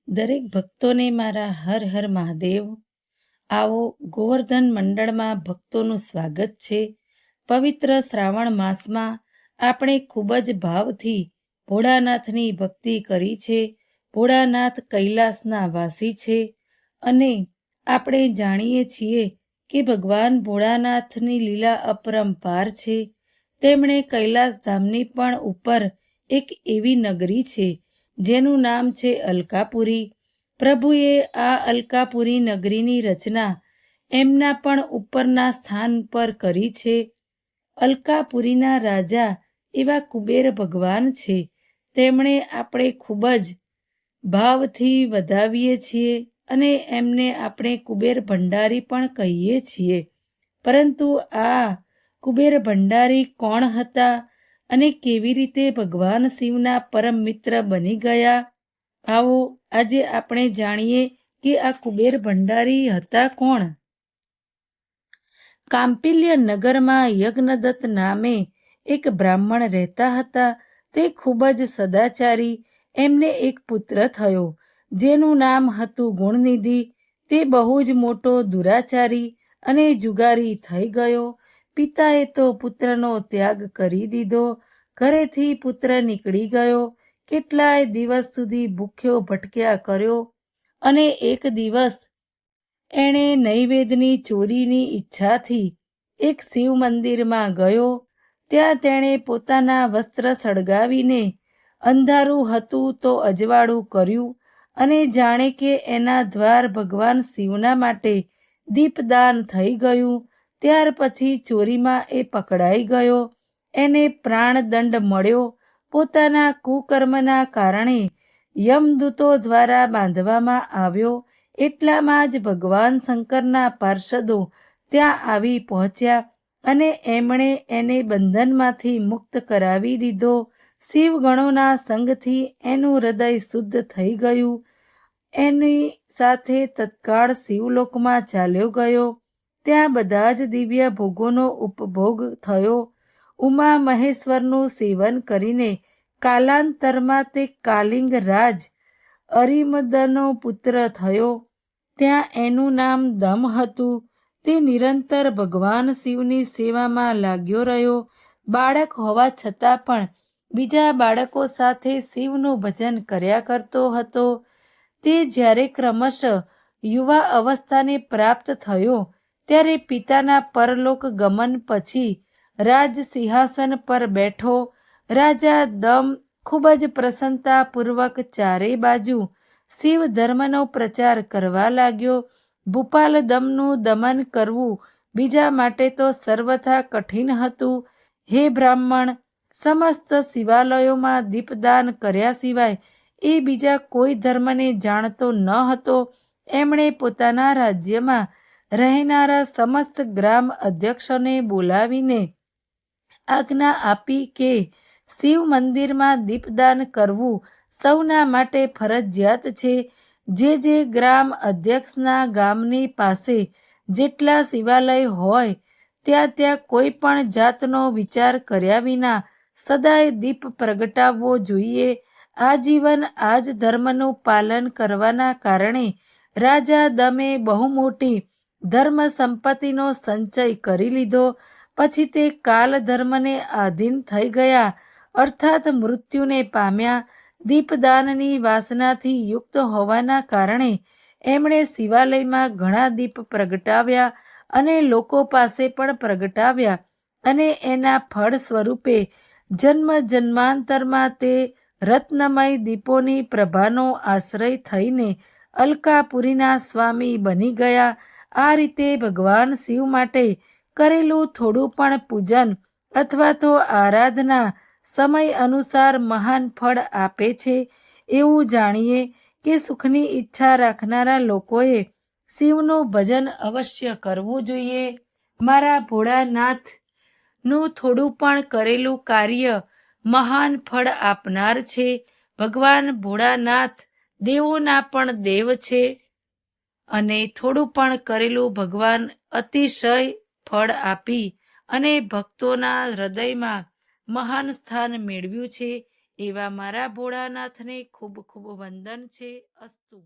દરેક ભક્તોને મારા હર હર મહાદેવ. આવો, ગોવર્ધન મંડળમાં ભક્તોનું સ્વાગત છે. પવિત્ર શ્રાવણ માસમાં આપણે ખૂબ જ ભાવથી ભોળાનાથની ભક્તિ કરી છે. ભોળાનાથ કૈલાસના વાસી છે અને આપણે જાણીએ છીએ કે ભગવાન ભોળાનાથની લીલા અપરંપાર છે. તેમણે કૈલાસ ધામની પણ ઉપર એક એવી નગરી છે જેનું નામ છે અલકાપુરી. પ્રભુએ આ અલકાપુરી નગરીની રચના એમના પણ ઉપરના સ્થાન પર કરી છે. અલકાપુરીના રાજા એવા કુબેર ભગવાન છે. તેમણે આપણે ખૂબ જ ભાવથી વધાવીએ છીએ અને એમને આપણે કુબેર ભંડારી પણ કહીએ છીએ. પરંતુ આ કુબેર ભંડારી કોણ હતા અને કેવી રીતે ભગવાન શિવના પરમ મિત્ર બની ગયા? આવો આજે આપણે જાણીએ કે આ કુબેર ભંડારી હતા કોણ. કાંપિલ્ય નગરમાં યજ્ઞદત્ત નામે એક બ્રાહ્મણ રહેતા હતા. તે ખૂબ જ સદાચારી. એમને એક પુત્ર થયો જેનું નામ હતું ગુણનિધિ. તે બહુ જ મોટો દુરાચારી અને જુગારી થઈ ગયો. પિતાએ તો પુત્રનો ત્યાગ કરી દીધો. ઘરેથી પુત્ર નીકળી ગયો. કેટલાય દિવસ સુધી ભૂખ્યો ભટક્યા કર્યો અને એક દિવસ એણે નૈવેદ્યની ચોરીની ઈચ્છાથી એક શિવ મંદિરમાં ગયો. ત્યાં તેણે પોતાના વસ્ત્ર સળગાવીને અંધારું હતું તો અજવાળું કર્યું અને જાણે કે એના દ્વાર ભગવાન શિવના માટે દીપદાન થઈ ગયું. ત્યાર પછી ચોરીમાં એ પકડાઈ ગયો. એને પ્રાણદંડ મળ્યો. પોતાના કુકર્મના કારણે યમદૂતો દ્વારા બાંધવામાં આવ્યો. એટલામાં જ ભગવાન શંકરના પાર્ષદો ત્યાં આવી પહોંચ્યા અને એમણે એને બંધનમાંથી મુક્ત કરાવી દીધો. શિવગણોના સંગથી એનું હૃદય શુદ્ધ થઈ ગયું. એની સાથે તત્કાળ શિવલોકમાં ચાલ્યો ગયો. ત્યાં બધા જ દિવ્ય ભોગોનો ઉપભોગ થયો. ઉમા મહેશ્વરનું સેવન કરીને કાલાંતરમાં તે કાલિંગ રાજ અરિમદનો પુત્ર થયો. ત્યાં એનું નામ દમ હતું. તે નિરંતર ભગવાન શિવની સેવામાં લાગ્યો રહ્યો. બાળક હોવા છતાં પણ બીજા બાળકો સાથે શિવનું ભજન કર્યા કરતો હતો. તે જ્યારે ક્રમશઃ યુવા અવસ્થાને પ્રાપ્ત થયો ત્યારે પિતાના પરલોક ગમન પછી રાજ સિંહાસન પર બેઠો. રાજા દમ ખૂબ જ પ્રસન્નતાપૂર્વક ચારે બાજુ શિવ ધર્મનો પ્રચાર કરવા લાગ્યો. ભૂપાલ દમનું દમન કરવું બીજા માટે તો સર્વથા કઠિન હતું. હે બ્રાહ્મણ, સમસ્ત શિવાલયોમાં દીપદાન કર્યા સિવાય એ બીજા કોઈ ધર્મને જાણતો ન હતો. એમણે પોતાના રાજ્યમાં રહેનારા સમસ્ત ગ્રામ અધ્યક્ષોને બોલાવીને આજ્ઞા આપી કે શિવ મંદિરમાં દીપદાન કરવું સૌના માટે ફરજિયાત છે. જે ગ્રામ અધ્યક્ષના ગામની પાસે જેટલા શિવાલય હોય ત્યાં કોઈ પણ જાતનો વિચાર કર્યા વિના સદાય દીપ પ્રગટાવવો જોઈએ. આજીવન આ જ ધર્મનું પાલન કરવાના કારણે રાજા દમે બહુ મોટી ધર્મ સંપત્તિનો સંચય કરી લીધો. પછી તે કાલ ધર્મને આધીન થઈ ગયા, અર્થાત મૃત્યુને પામ્યા. દીપદાનની વાસનાથી યુક્ત હોવાના કારણે એમણે શિવાલયમાં ઘણા દીપ પ્રગટાવ્યા અને લોકો પાસે પણ પ્રગટાવ્યા અને એના ફળ સ્વરૂપે જન્મ જન્માંતરમાં તે રત્નમય દીપોની પ્રભાનો આશ્રય થઈને અલકાપુરીના સ્વામી બની ગયા. આ રીતે ભગવાન શિવ માટે કરેલું થોડું પણ પૂજન અથવા તો આરાધના સમય અનુસાર મહાન ફળ આપે છે. એવું જાણીએ કે સુખની ઈચ્છા રાખનારા લોકોએ શિવનું ભજન અવશ્ય કરવું જોઈએ. મારા ભોળાનાથનું થોડું પણ કરેલું કાર્ય મહાન ફળ આપનાર છે. ભગવાન ભોળાનાથ દેવોના પણ દેવ છે અને થોડું પણ કરેલું ભગવાન અતિશય ફળ આપી અને ભક્તોના હૃદયમાં મહાન સ્થાન મેળવ્યું છે. એવા મારા ભોળાનાથને ખૂબ ખૂબ વંદન છે. અસ્તુ.